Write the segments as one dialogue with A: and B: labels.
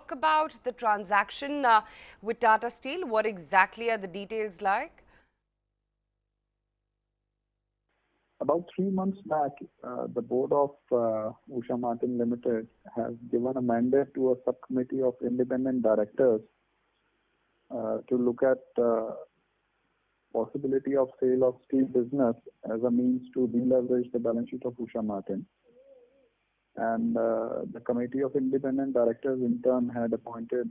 A: talk about the transaction with Tata Steel? What exactly are the details like?
B: About 3 months back, the board of Usha Martin Ltd has given a mandate to a subcommittee of independent directors to look at possibility of sale of steel business as a means to deleverage the balance sheet of Usha Martin. And the committee of independent directors in turn had appointed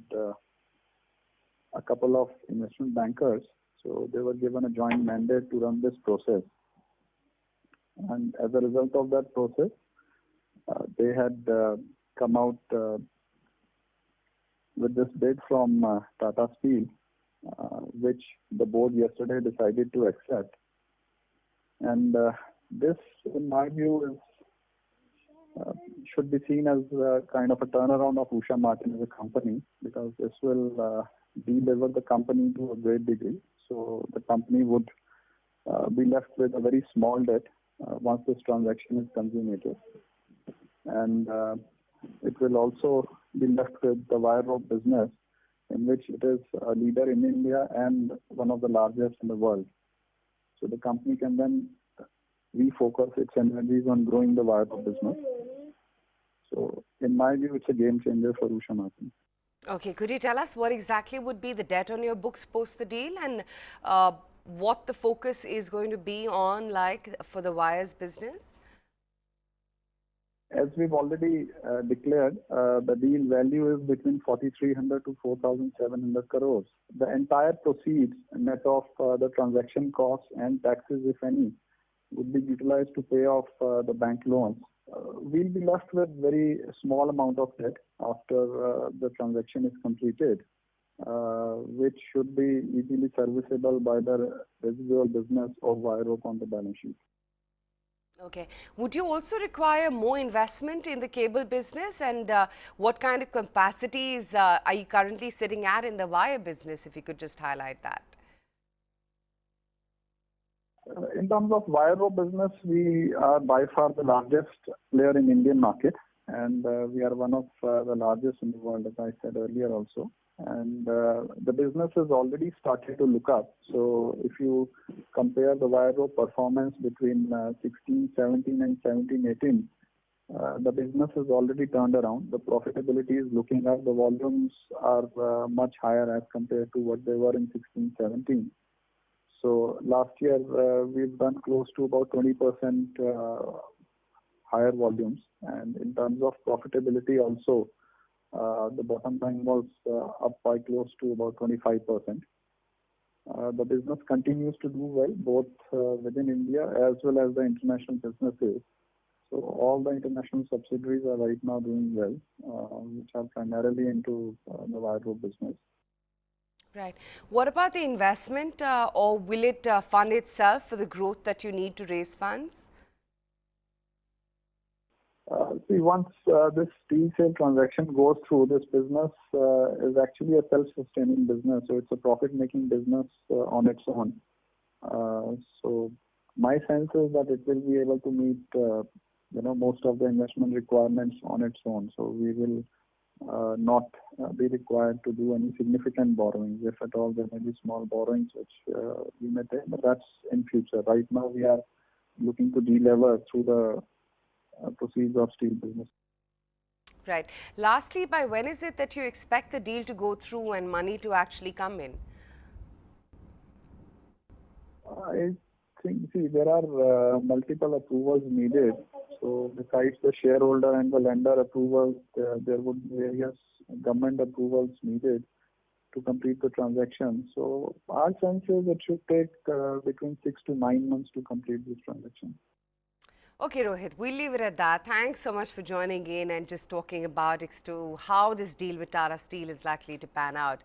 B: a couple of investment bankers. So they were given a joint mandate to run this process. And as a result of that process, they had come out with this bid from Tata Steel, which the board yesterday decided to accept. And this, in my view, is should be seen as a kind of a turnaround of Usha Martin as a company, because this will deliver the company to a great degree. So the company would be left with a very small debt once this transaction is consummated. And it will also be left with the wire rope business, in which it is a leader in India and one of the largest in the world. So the company can then refocus its energies on growing the wire rope business. So in my view, it's a game changer for Usha Martin.
A: Okay, could you tell us what exactly would be the debt on your books post the deal, and what the focus is going to be on, like, for the wires business?
B: As we've already declared, the deal value is between 4,300 to 4,700 crores. The entire proceeds, net of the transaction costs and taxes, if any, would be utilized to pay off the bank loans. We'll be left with very small amount of debt after the transaction is completed, which should be easily serviceable by the residual business of wire rope on the balance sheet.
A: Okay. Would you also require more investment in the cable business, and what kind of capacities are you currently sitting at in the wire business, if you could just highlight that?
B: In terms of wire rope business, we are by far the largest player in Indian market, and we are one of the largest in the world, as I said earlier also. And the business has already started to look up. So if you compare the wire rope performance between 16, 17 and 17, 18, the business has already turned around. The profitability is looking up. The volumes are much higher as compared to what they were in 16, 17. So last year, we've done close to about 20% higher volumes. And in terms of profitability also, the bottom line was up by close to about 25%. The business continues to do well, both within India as well as the international businesses. So all the international subsidiaries are right now doing well, which are primarily into the wire rope business.
A: Right. What about the investment, or will it fund itself for the growth that you need to raise funds?
B: See, once this steel sale transaction goes through, this business is actually a self-sustaining business. So it's a profit-making business on its own. So my sense is that it will be able to meet, most of the investment requirements on its own. So we will not be required to do any significant borrowings. If at all, there may be small borrowings which we may take, but that's in future. Right now, we are looking to delever through the proceeds of steel business.
A: Right. Lastly, by when is it that you expect the deal to go through and money to actually come in?
B: I think, there are multiple approvals needed. So besides the shareholder and the lender approvals, there would be various government approvals needed to complete the transaction. So our sense is it should take between 6 to 9 months to complete this transaction.
A: Okay, Rohit, we'll leave it at that. Thanks so much for joining in and just talking about how this deal with Tata Steel is likely to pan out.